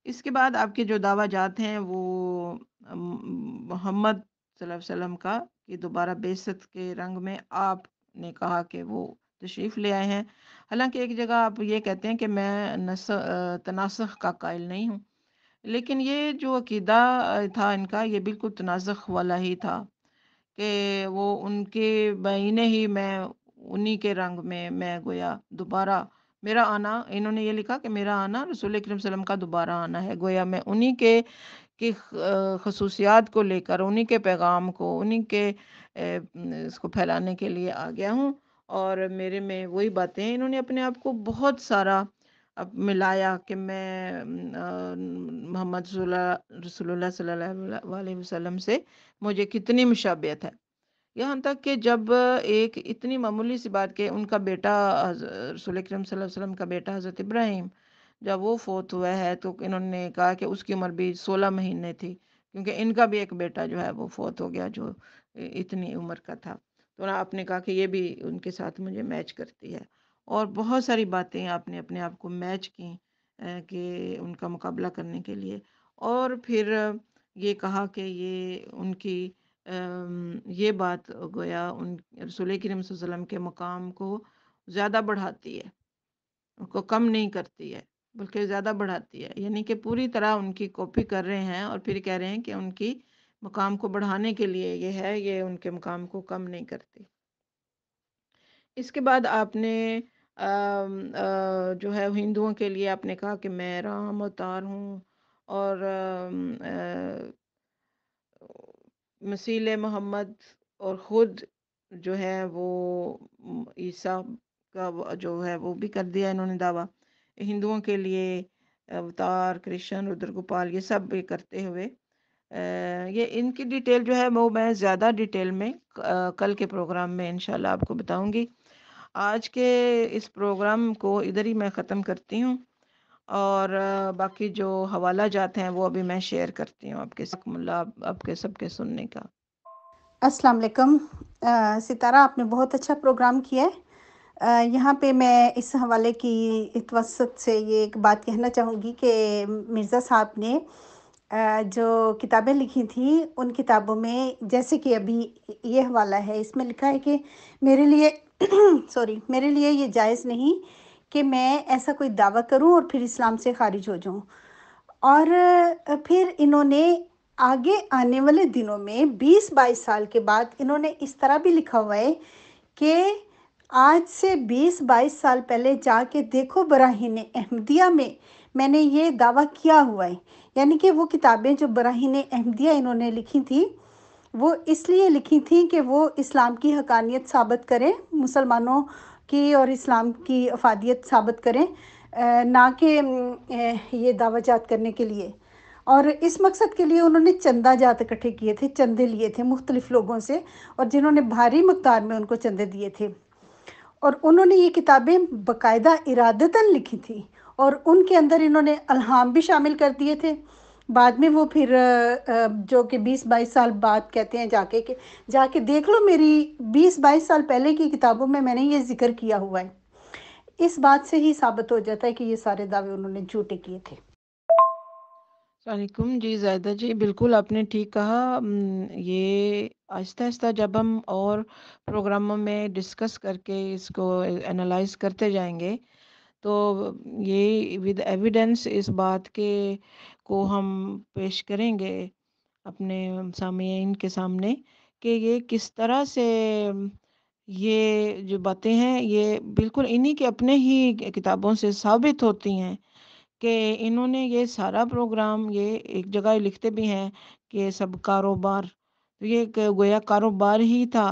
اس کے بعد آپ کے جو دعویٰ جات ہیں وہ محمد صلی اللہ علیہ وسلم کا کہ دوبارہ بعثت کے رنگ میں آپ نے کہا کہ وہ تشریف لے آئے ہیں۔ حالانکہ ایک جگہ آپ یہ کہتے ہیں کہ میں تناسخ کا قائل نہیں ہوں، لیکن یہ جو عقیدہ تھا ان کا یہ بالکل تناسخ والا ہی تھا کہ وہ ان کے بہینے ہی میں انہی کے رنگ میں گویا دوبارہ میرا آنا، انہوں نے یہ لکھا کہ میرا آنا رسول اکرم صلی اللہ علیہ وسلم کا دوبارہ آنا ہے، گویا میں انہی کے کی خصوصیات کو لے کر، انہی کے پیغام کو، انہی کے اس کو پھیلانے کے لیے آ گیا ہوں، اور میرے میں وہی باتیں ہیں۔ انہوں نے اپنے آپ کو بہت سارا ملایا کہ میں محمد رسول اللہ صلی اللہ علیہ وسلم سے مجھے کتنی مشابہت ہے، یہاں تک کہ جب ایک اتنی معمولی سی بات کہ ان کا بیٹا رسول اکرم صلی اللہ علیہ وسلم کا بیٹا حضرت ابراہیم جب وہ فوت ہوا ہے تو انہوں نے کہا کہ اس کی عمر بھی 16 مہینے تھی، کیونکہ ان کا بھی ایک بیٹا جو ہے وہ فوت ہو گیا جو اتنی عمر کا تھا، تو آپ نے کہا کہ یہ بھی ان کے ساتھ مجھے میچ کرتی ہے، اور بہت ساری باتیں آپ نے اپنے آپ کو میچ کی کہ ان کا مقابلہ کرنے کے لیے، اور پھر یہ کہا کہ یہ ان کی یہ بات گویا ان رسول کریم صلی اللہ علیہ وسلم کے مقام کو زیادہ بڑھاتی ہے، ان کو کم نہیں کرتی ہے بلکہ زیادہ بڑھاتی ہے، یعنی کہ پوری طرح ان کی کاپی کر رہے ہیں، اور پھر کہہ رہے ہیں کہ ان کی مقام کو بڑھانے کے لیے یہ ہے، یہ ان کے مقام کو کم نہیں کرتی۔ اس کے بعد آپ نے جو ہے ہندوؤں کے لیے آپ نے کہا کہ میں رام اوتار ہوں، اور مسیح محمد، اور خود جو ہے وہ عیسیٰ کا جو ہے وہ بھی کر دیا انہوں نے دعویٰ۔ ہندوؤں کے لیے اوتار، کرشن، رودر گوپال، یہ سب بھی کرتے ہوئے یہ ان کی ڈیٹیل جو ہے وہ میں زیادہ ڈیٹیل میں کل کے پروگرام میں انشاءاللہ آپ کو بتاؤں گی۔ آج کے اس پروگرام کو ادھر ہی میں ختم کرتی ہوں، اور باقی جو حوالہ جات ہیں وہ ابھی میں شیئر کرتی ہوں آپ کے ساتھ، آپ کے سب کے سننے کا۔ السلام علیکم ستارہ، آپ نے بہت اچھا پروگرام کیا ہے۔ یہاں پہ میں اس حوالے کی توسط سے یہ ایک بات کہنا چاہوں گی کہ مرزا صاحب نے جو کتابیں لکھی تھیں ان کتابوں میں جیسے کہ ابھی یہ حوالہ ہے، اس میں لکھا ہے کہ میرے لیے میرے لیے یہ جائز نہیں کہ میں ایسا کوئی دعویٰ کروں اور پھر اسلام سے خارج ہو جاؤں۔ اور پھر انہوں نے آگے آنے والے دنوں میں 20-22 سال کے بعد انہوں نے اس طرح بھی لکھا ہوا ہے کہ آج سے 20-22 سال پہلے جا کے دیکھو براہین احمدیہ میں نے یہ دعویٰ کیا ہوا ہے۔ یعنی کہ وہ کتابیں جو براہین احمدیہ انہوں نے لکھی تھی وہ اس لیے لکھی تھیں کہ وہ اسلام کی حقانیت ثابت کریں، مسلمانوں کی اور اسلام کی افادیت ثابت کریں، نہ کہ یہ دعویٰ جات کرنے کے لیے۔ اور اس مقصد کے لیے انہوں نے چندہ جات اکٹھے کیے تھے، چندے لیے تھے مختلف لوگوں سے، اور جنہوں نے بھاری مقدار میں ان کو چندے دیے تھے، اور انہوں نے یہ کتابیں باقاعدہ ارادتاً لکھی تھی، اور ان کے اندر انہوں نے الہام بھی شامل کر دیے تھے۔ بعد میں وہ پھر جو کہ 20-22 سال بعد کہتے ہیں جا کے دیکھ لو میری 20-22 سال پہلے کی کتابوں میں نے یہ ذکر کیا ہوا ہے۔ اس بات سے ہی ثابت ہو جاتا ہے کہ یہ سارے دعوے انہوں نے جھوٹے کیے تھے۔ السلام علیکم جی زائدہ جی، بالکل آپ نے ٹھیک کہا۔ یہ آہستہ آہستہ جب ہم اور پروگراموں میں ڈسکس کر کے اس کو انالائز کرتے جائیں گے تو یہ ود ایویڈنس اس بات کے کو ہم پیش کریں گے اپنے سامعین کے سامنے کہ یہ کس طرح سے یہ جو باتیں ہیں یہ بالکل انہی کے اپنے ہی کتابوں سے ثابت ہوتی ہیں کہ انہوں نے یہ سارا پروگرام یہ ایک جگہ لکھتے بھی ہیں کہ سب کاروبار، تو یہ گویا کاروبار ہی تھا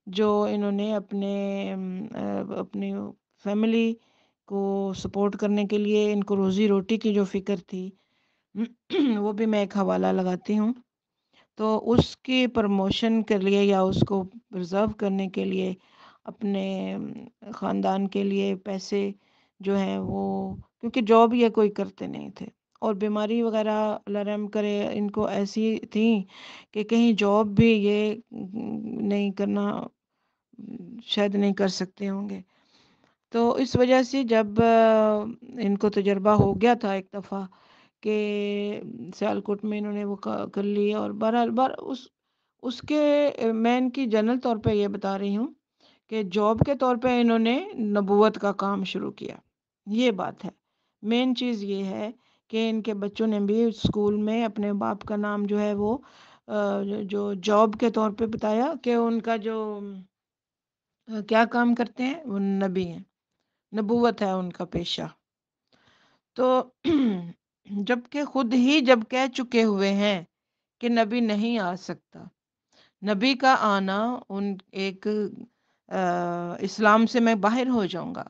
جو انہوں نے اپنی فیملی کو سپورٹ کرنے کے لیے، ان کو روزی روٹی کی جو فکر تھی وہ بھی میں ایک حوالہ لگاتی ہوں، تو اس کی پروموشن کے لیے یا اس کو پرزرو کرنے کے لیے اپنے خاندان کے لیے پیسے جو ہیں وہ، کیونکہ جاب یہ کوئی کرتے نہیں تھے، اور بیماری وغیرہ اللہ رحم کرے ان کو ایسی تھیں کہ کہیں جاب بھی یہ نہیں کرنا، شاید نہیں کر سکتے ہوں گے۔ تو اس وجہ سے جب ان کو تجربہ ہو گیا تھا ایک دفعہ کہ سیالکوٹ میں انہوں نے وہ کر لی، اور بہرحال اس کے میں ان کی جنرل طور پہ یہ بتا رہی ہوں کہ جاب کے طور پہ انہوں نے نبوت کا کام شروع کیا، یہ بات ہے۔ مین چیز یہ ہے کہ ان کے بچوں نے بھی اسکول میں اپنے باپ کا نام جو ہے وہ جو جاب کے طور پہ بتایا کہ ان کا جو کیا کام کرتے ہیں، وہ نبی ہیں، نبوت ہے ان کا پیشہ۔ تو جب کہ خود ہی جب کہہ چکے ہوئے ہیں کہ نبی نہیں آ سکتا، نبی کا آنا ان ایک اسلام سے میں باہر ہو جاؤں گا۔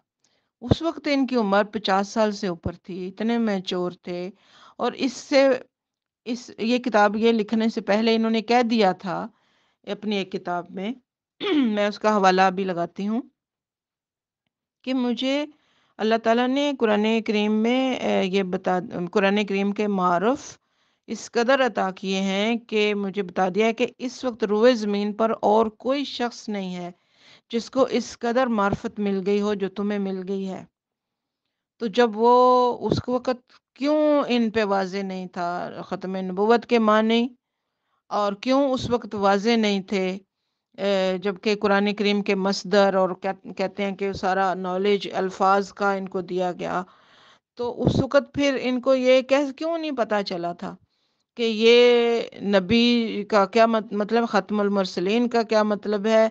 اس وقت ان کی عمر 50 سال سے اوپر تھی، اتنے میچور تھے، اور یہ کتاب یہ لکھنے سے پہلے انہوں نے کہہ دیا تھا اپنی ایک کتاب میں میں اس کا حوالہ بھی لگاتی ہوں کہ مجھے اللہ تعالیٰ نے قرآن کریم میں قرآن کریم کے معارف اس قدر عطا کیے ہیں کہ مجھے بتا دیا ہے کہ اس وقت روئے زمین پر اور کوئی شخص نہیں ہے جس کو اس قدر معرفت مل گئی ہو جو تمہیں مل گئی ہے۔ تو جب وہ اس وقت کیوں ان پہ واضح نہیں تھا ختم نبوت کے معنی، اور کیوں اس وقت واضح نہیں تھے جبکہ قرآن کریم کے مصدر اور کہتے ہیں کہ سارا نالج الفاظ کا ان کو دیا گیا، تو اس وقت پھر ان کو یہ کیوں نہیں پتا چلا تھا کہ یہ نبی کا کیا مطلب، ختم المرسلین کا کیا مطلب ہے،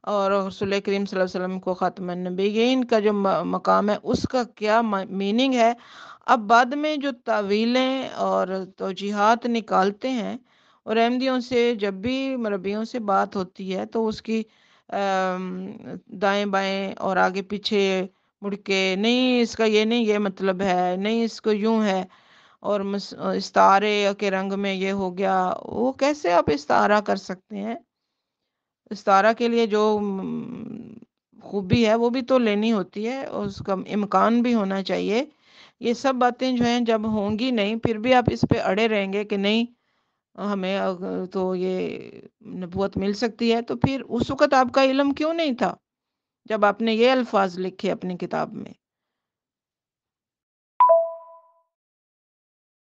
اور رسول کریم صلی اللہ علیہ وسلم کو خاتم النبیین کا جو مقام ہے اس کا کیا میننگ ہے۔ اب بعد میں جو تعویلیں اور توجیحات نکالتے ہیں، اور احمدیوں سے جب بھی مربیوں سے بات ہوتی ہے تو اس کی دائیں بائیں اور آگے پیچھے مڑ کے، نہیں اس کا یہ نہیں یہ مطلب ہے، نہیں اس کو یوں ہے، اور استعارے کے رنگ میں یہ ہو گیا، وہ کیسے آپ استعارہ کر سکتے ہیں؟ استعارہ کے لیے جو خوبی ہے وہ بھی تو لینی ہوتی ہے، اور اس کا امکان بھی ہونا چاہیے۔ یہ سب باتیں جو ہیں جب ہوں گی نہیں، پھر بھی آپ اس پہ اڑے رہیں گے کہ نہیں ہمیں تو یہ نبوت مل سکتی ہے، تو پھر اس وقت آپ کا علم کیوں نہیں تھا جب آپ نے یہ الفاظ لکھے اپنی کتاب میں؟